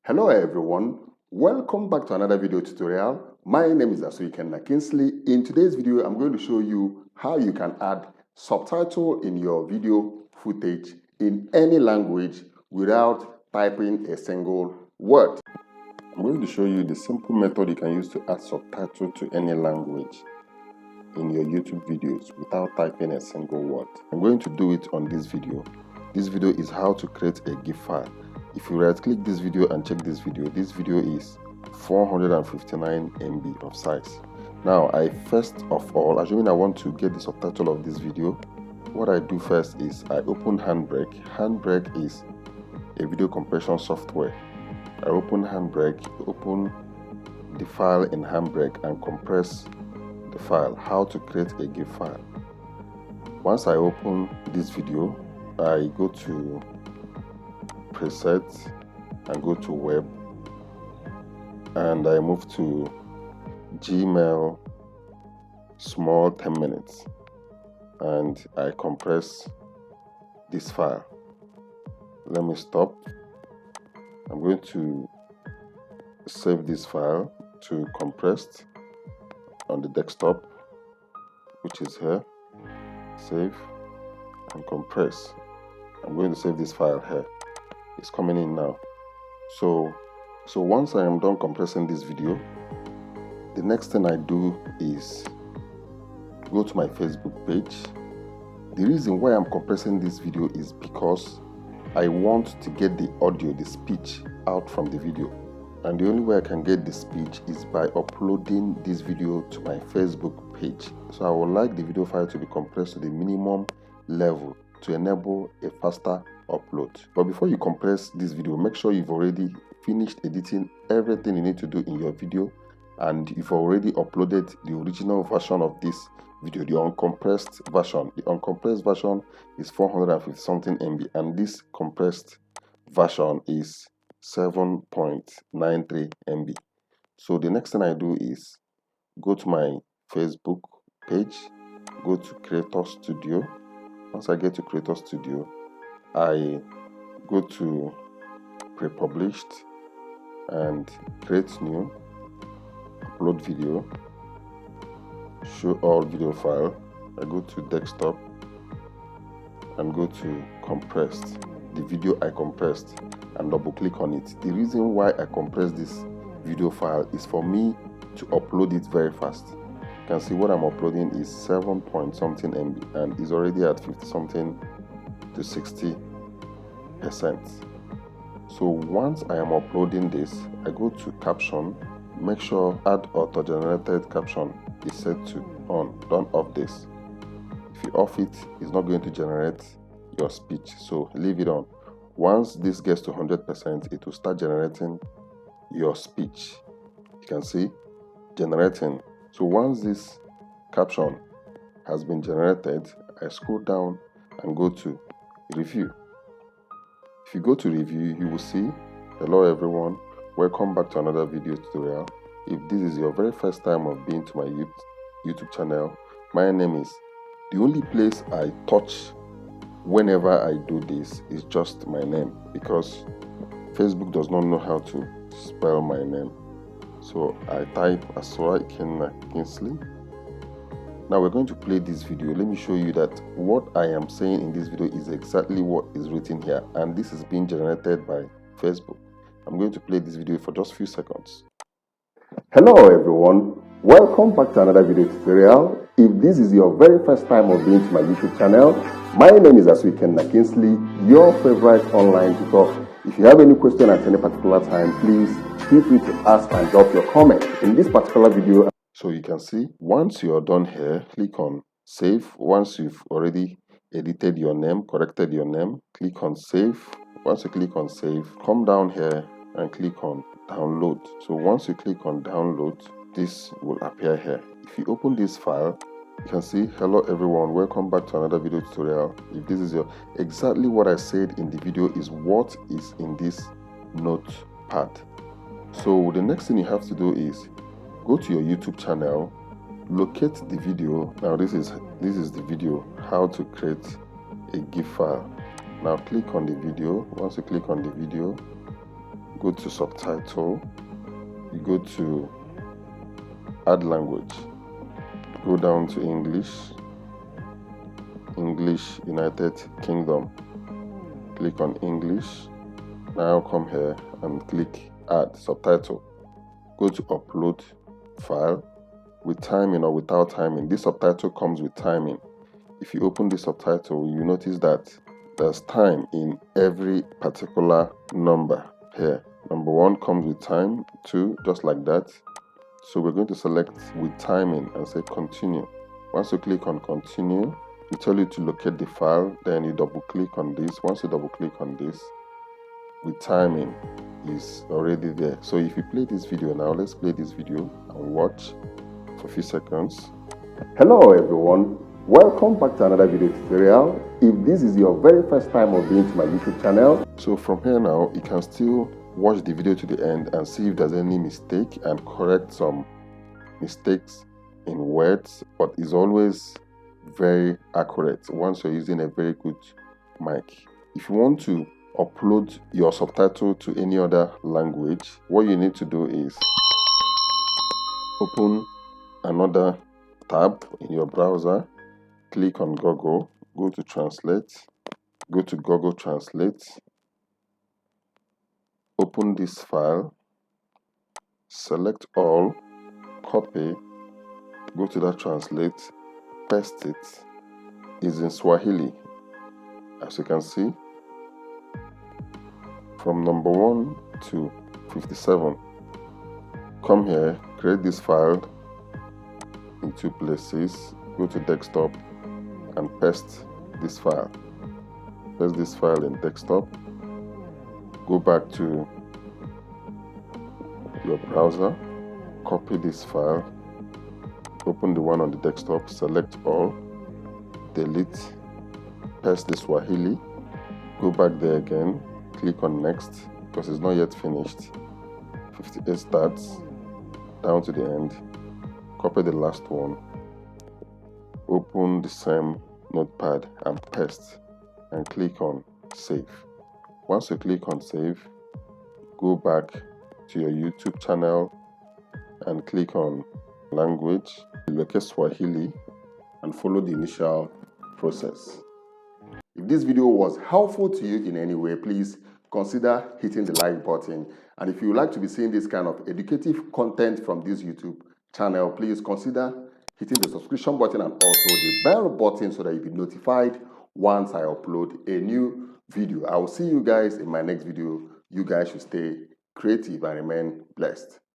Hello everyone, welcome back to another video tutorial. My name is Asuiken Kingsley. In today's video, I'm going to show you how you can add subtitle in your video footage in any language without typing a single word. I'm going to show you the simple method you can use to add subtitle to any language in your YouTube videos without typing a single word. I'm going to do it on this video. This video is how to create a GIF file. If you right click this video and check this video is 459 MB of size. Now first of all, assuming I want to get the subtitle of this video, what I do first is I open Handbrake. Handbrake is a video compression software. I open Handbrake, open the file in Handbrake and compress the file, how to create a GIF file. Once I open this video, I go to preset and go to web and I move to Gmail small 10 minutes and I compress this file. Let me stop. I'm going to save this file to compressed on the desktop, which is here. Save and compress. I'm going to save this file here. It's coming in now. So once I am done compressing this video, the next thing I do is go to my Facebook page. The reason why I'm compressing this video is because I want to get the audio, the speech out from the video. And the only way I can get the speech is by uploading this video to my Facebook page. So I would like the video file to be compressed to the minimum level to enable a faster upload. But before you compress this video, make sure you've already finished editing everything you need to do in your video and you've already uploaded the original version of this video, the uncompressed version. The uncompressed version is 450 something MB and this compressed version is 7.93 MB. So the next thing I do is go to my Facebook page, go to Creator Studio. Once I get to Creator Studio, I go to pre-published and create new, upload video, show all video file. I go to desktop and go to compressed, the video I compressed, and double click on it. The reason why I compress this video file is for me to upload it very fast. You can see what I'm uploading is 7 point something MB and is already at 50 something to 60%. So once I am uploading this, I go to caption, make sure add auto generated caption is set to on. Don't off this. If you off it, it's not going to generate your speech, so leave it on. Once this gets to 100%, it will start generating your speech. You can see generating. So once this caption has been generated, I scroll down and go to review. If you go to review, you will see, hello everyone, welcome back to another video tutorial. If this is your very first time of being to my YouTube channel, my name is, the only place I touch whenever I do this is just my name, because Facebook does not know how to spell my name. So I type Asuiken Kingsley. Now we're going to play this video. Let me show you that what I am saying in this video is exactly what is written here, and this is being generated by Facebook. I'm going to play this video for just a few seconds. Hello everyone, welcome back to another video tutorial. If this is your very first time of being to my YouTube channel, my name is Asuiken Kingsley, your favorite online tutor. If you have any question at any particular time, please feel free to ask and drop your comment. In this particular video, so you can see, once you are done here, click on save. Once you've already edited your name, corrected your name, click on save. Once you click on save, come down here and click on download. So once you click on download, this will appear here. If you open this file, you can see, hello everyone, welcome back to another video tutorial. If this is your, exactly what I said in the video is what is in this notepad. So the next thing you have to do is go to your YouTube channel, locate the video. Now this is the video, how to create a GIF file. Now click on the video. Once you click on the video, go to subtitle, you go to add language, go down to English, United Kingdom, click on English. Now come here and click add subtitle. Go to upload file with timing or without timing. This subtitle comes with timing. If you open the subtitle, you notice that there's time in every particular number here. Number 1 comes with time, 2 just like that. So we're going to select with timing and say continue. Once you click on continue, it tell you to locate the file, then you double click on this. Once you double click on this, with timing is already there. So if you play this video now, let's play this video and watch for a few seconds. Hello everyone, welcome back to another video tutorial. If this is your very first time of being to my YouTube channel, so from here now you can still watch the video to the end and see if there's any mistake and correct some mistakes in words, but it's always very accurate once you're using a very good mic. If you want to upload your subtitle to any other language, what you need to do is open another tab in your browser, click on Google, go to translate, go to Google Translate, open this file, select all, copy, go to that translate, paste it. It's in Swahili, as you can see, from number 1 to 57. Come here, create this file in 2 places, go to desktop and paste this file. Paste this file in desktop, go back to your browser, copy this file, open the one on the desktop, select all, delete, paste the Swahili, go back there again, click on next because it's not yet finished. 58 starts, down to the end, copy the last one, open the same notepad and paste and click on save. Once you click on save, go back to your YouTube channel and click on language, locate Swahili and follow the initial process. if this video was helpful to you in any way, please consider hitting the like button. And if you would like to be seeing this kind of educative content from this YouTube channel, please consider hitting the subscription button and also the bell button so that you'll be notified once I upload a new video. I will see you guys in my next video. You guys should stay creative and remain blessed.